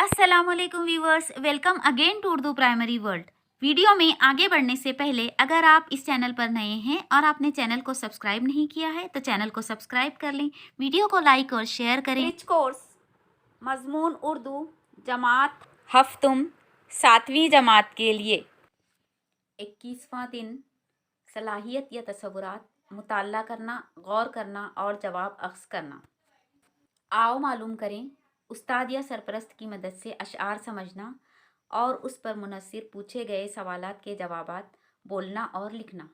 अस्सलामुअलैकुम viewers, welcome again to Urdu primary world. Video में आगे बढ़ने से पहले अगर आप इस चैनल पर नए हैं और आपने चैनल को सब्सक्राइब नहीं किया है तो चैनल को सब्सक्राइब कर लें, वीडियो को लाइक और शेयर करें। रिच कोर्स मजमून उर्दू जमात हफ्तुम 7वीं जमात के लिए 21वां दिन सलाहियत या तसव्वुरात, मुताल्ला करना, गौर करना और जवाब अख्ज़ करना। आओ मालूम करें, उस्ताद या सरपरस्त की मदद से अशआर समझना और उस पर मुनस्सिर पूछे गए सवालात के जवाबात बोलना और लिखना।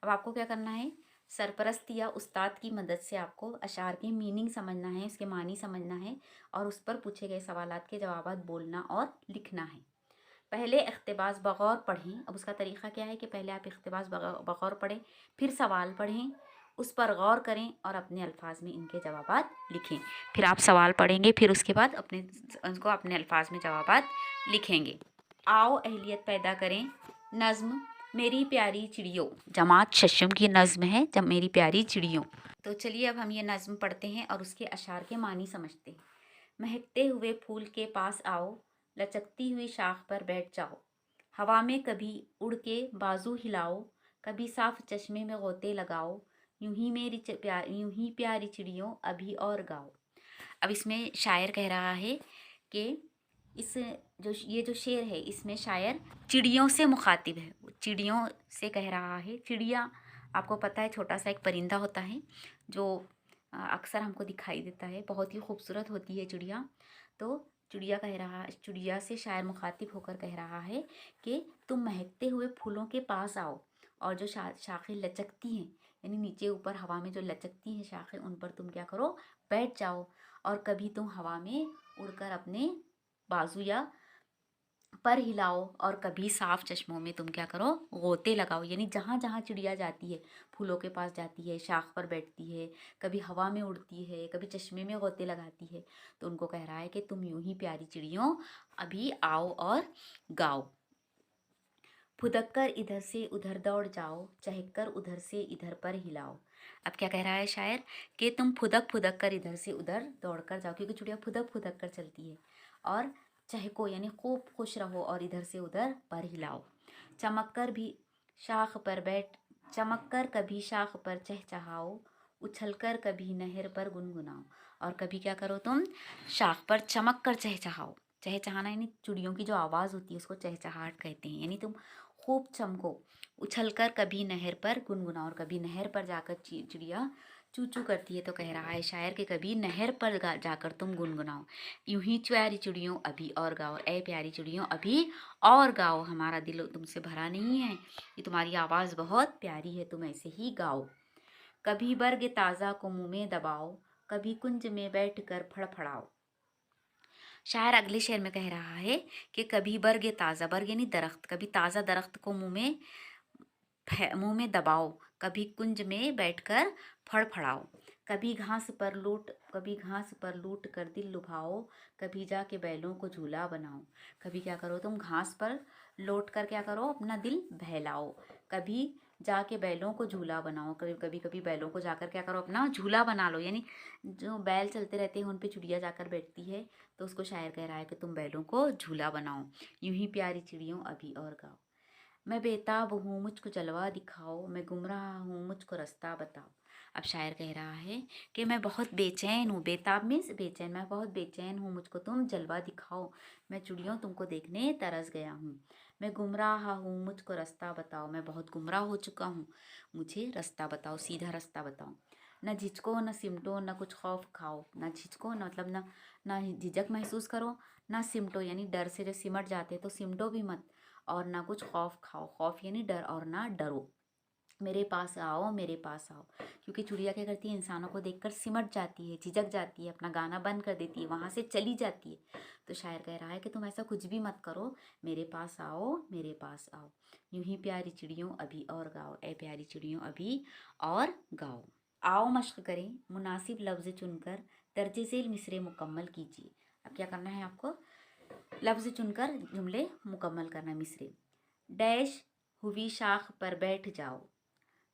अब आपको क्या करना है, सरपरस्त या उस्ताद की मदद से आपको अशआर की मीनिंग समझना है, उसके मानी समझना है और उस पर पूछे गए सवालात के जवाबात बोलना और लिखना है। पहले इख्तिबास बगौर पढ़ें। अब उसका तरीक़ा क्या है कि पहले आप इख्तिबास बगौर पढ़ें, फिर सवाल पढ़ें, उस पर गौर करें और अपने अल्फाज में इनके जवाबात लिखें। फिर आप सवाल पढ़ेंगे, फिर उसके बाद उनको अपने अल्फाज में जवाबात लिखेंगे। आओ अहलियत पैदा करें। नज़्म मेरी प्यारी चिड़ियों, जमात शशम की नज़्म है, जब मेरी प्यारी चिड़ियों। तो चलिए अब हम ये नज़्म पढ़ते हैं और उसके अशार के मानी समझते हैं। महकते हुए फूल के पास आओ, लचकती हुई शाख पर बैठ जाओ, हवा में कभी उड़ के बाजू हिलाओ, कभी साफ चश्मे में गोते लगाओ, यूं ही प्यारी चिड़ियों अभी और गाओ। अब इसमें शायर कह रहा है कि ये जो शेर है इसमें शायर चिड़ियों से मुखातिब है, चिड़ियों से कह रहा है। चिड़िया आपको पता है छोटा सा एक परिंदा होता है जो अक्सर हमको दिखाई देता है, बहुत ही खूबसूरत होती है चिड़िया। तो चिड़िया से शायर मुखातिब होकर कह रहा है कि तुम महकते हुए फूलों के पास आओ और जो शाखें लचकती हैं, यानी नीचे ऊपर हवा में जो लचकती हैं शाखें, उन पर तुम क्या करो, बैठ जाओ। और कभी तुम हवा में उड़कर अपने बाजू या पर हिलाओ और कभी साफ चश्मों में तुम क्या करो, गोते लगाओ। यानी जहाँ जहाँ चिड़िया जाती है, फूलों के पास जाती है, शाख पर बैठती है, कभी हवा में उड़ती है, कभी चश्मे में गोते लगाती है, तो उनको कह रहा है कि तुम यूं ही प्यारी चिड़ियों अभी आओ और गाओ। फुदक कर इधर से उधर दौड़ जाओ, चहक कर उधर से इधर पर हिलाओ। अब क्या कह रहा है शायर कि तुम फुदक फुदक कर इधर से उधर दौड़ कर जाओ, क्योंकि चिड़िया फुदक फुदक कर चलती है। और चहको यानी खूब खुश रहो और इधर से उधर पर हिलाओ। चमक कर भी शाख पर बैठ चमक कर कभी शाख पर चहचहाओ, उछल कर कभी नहर पर गुनगुनाओ। और कभी क्या करो, तुम शाख पर चमक कर चहचहाओ। चहचहाना यानी चिड़ियों की जो आवाज़ होती है उसको चहचहाट कहते हैं। यानी तुम खूब चमको, उछलकर कभी नहर पर गुनगुनाओ। और कभी नहर पर जाकर चिड़िया चू चू करती है, तो कह रहा है शायर कि कभी नहर पर जाकर तुम गुनगुनाओ। यूं ही प्यारी चिड़ियों अभी और गाओ, ए प्यारी चिड़ियों अभी और गाओ, हमारा दिल तुमसे भरा नहीं है, ये तुम्हारी आवाज़ बहुत प्यारी है, तुम ऐसे ही गाओ। कभी बर्ग ताज़ा को मुँह में दबाओ, कभी कुंज में बैठ कर फड़फड़ाओ। शायर अगले शेर में कह रहा है कि कभी बर्ग ताज़ा, बर्ग यानी दरख्त, कभी ताज़ा दरख्त को मुंह में दबाओ, कभी कुंज में बैठकर फड़फड़ाओ। कभी घास पर लूट कर दिल लुभाओ, कभी जाके बैलों को झूला बनाओ। कभी क्या करो, तुम घास पर लौट कर क्या करो, अपना दिल बहलाओ, कभी जाके बैलों को झूला बनाओ। कभी बैलों को जाकर क्या करो, अपना झूला बना लो। यानी जो बैल चलते रहते हैं उन पे चिड़िया जाकर बैठती है, तो उसको शायर कह रहा है कि तुम बैलों को झूला बनाओ। यूं ही प्यारी चिड़ियों अभी और गाओ। मैं बेताब हूँ मुझको जलवा दिखाओ, मैं गुमराह हूँ मुझको रास्ता बताओ। अब शायर कह रहा है कि मैं बहुत बेचैन हूँ, बेताब मीन्स बेचैन, मैं बहुत बेचैन हूँ, मुझको तुम जलवा दिखाओ, मैं चिड़ियों तुमको देखने तरस गया हूँ। मैं गुमराह हूँ मुझको रास्ता बताओ, मैं बहुत गुमराह हो चुका हूँ, मुझे रास्ता बताओ, सीधा रास्ता बताओ। न झिझको न सिमटो न कुछ खौफ खाओ। न झिझको मतलब न झिझक महसूस करो, ना सिमटो यानी डर से जो सिमट जाते तो सिमटो भी मत, और ना कुछ खौफ खाओ, खौफ यानी डर, और ना डरो। मेरे पास आओ, मेरे पास आओ। क्योंकि चिड़िया क्या करती है, इंसानों को देखकर सिमट जाती है, झिझक जाती है, अपना गाना बंद कर देती है, वहाँ से चली जाती है। तो शायर कह रहा है कि तुम ऐसा कुछ भी मत करो, मेरे पास आओ, मेरे पास आओ। यूं ही प्यारी चिड़ियों अभी और गाओ, ए प्यारी चिड़ियों अभी और गाओ। आओ मश्क करें, मुनासिब लफ्ज़ चुनकर दर्ज झेल मिसरे मुकम्मल कीजिए। अब क्या करना है आपको, लफ्ज़ चुनकर जुमले मुकम्मल करना। मिसरे डैश हुई शाख पर बैठ जाओ,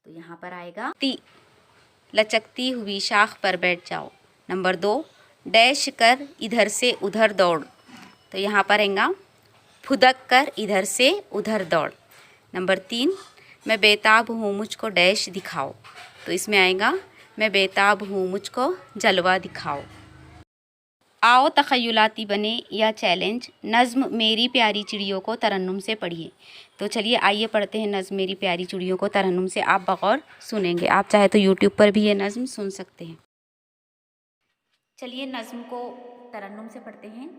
तो यहाँ पर आएगा लचकती हुई शाख पर बैठ जाओ। नंबर 2, डैश कर इधर से उधर दौड़, तो यहाँ पर आएगा फुदक कर इधर से उधर दौड़। नंबर 3, मैं बेताब हूँ मुझको डैश दिखाओ। तो इसमें आएगा मैं बेताब हूँ मुझको जलवा दिखाओ। आओ तख़य्युलाती बने या चैलेंज, नज़्म मेरी प्यारी चिड़ियों को तरन्नुम से पढ़िए। तो चलिए आइए पढ़ते हैं नज़्म मेरी प्यारी चिड़ियों को तरन्नुम से। आप बगौर सुनेंगे, आप चाहे तो यूट्यूब पर भी ये नज़्म सुन सकते हैं। चलिए नज़्म को तरन्नुम से पढ़ते हैं।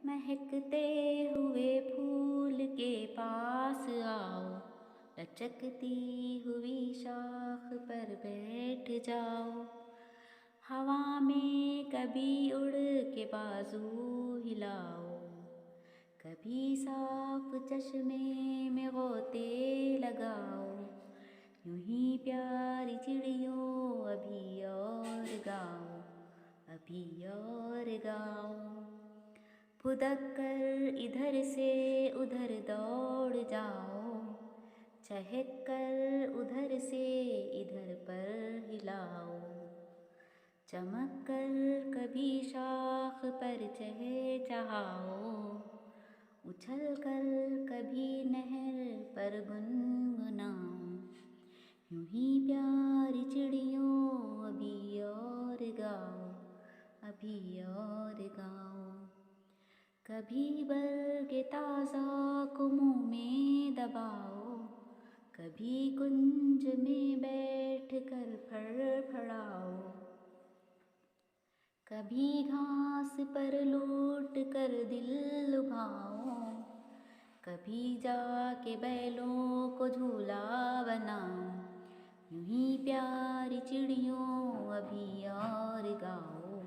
महकते हुए फूल के पास आओ, लचकती हुई शाख पर बैठ जाओ। हवा में कभी उड़ के बाजू हिलाओ, कभी साफ चश्मे में गोते लगाओ। यूं ही प्यारी चिड़ियों अभी और गाओ, अभी और गाओ। फुदक कर इधर से उधर दौड़ जाओ, चहक कर उधर से इधर पर हिलाओ। चमक कर कभी शाख पर चहचहाओ, उछल कर कभी नहर पर गुनगुनाओ। यूं ही प्यारी चिड़ियों अभी और गाओ, अभी और गाओ। कभी बरगे ताज़ा को मुँह में दबाओ, कभी कुंज में बैठ कर फड़फड़ाओ। कभी घास पर लूट कर दिल लुभाओ, कभी जाके बैलों को झूला बनाओ। यूं ही प्यारी चिड़ियों अभी और गाओ,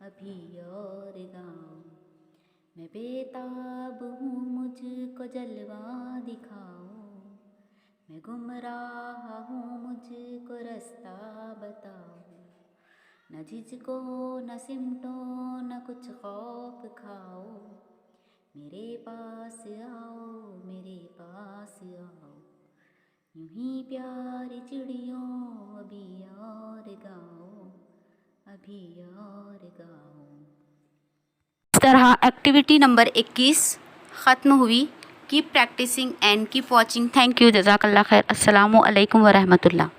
अभी और गाओ। मैं बेताब हूँ मुझको जलवा दिखाओ, मैं गुमराह हूँ मुझको रास्ता बताओ। न झिझको न सिमटो न कुछ खौफ खाओ, मेरे पास आओ, मेरे पास आओ। यूं ही प्यारी चिड़ियों अभी और गाओ, अभी और गाओ। इस तरह एक्टिविटी नंबर 21 ख़त्म हुई। Keep practicing and keep watching. Thank you, जज़ाकल्लाह खैर। अस्सलामु अलैकुम व रहमतुल्लाह।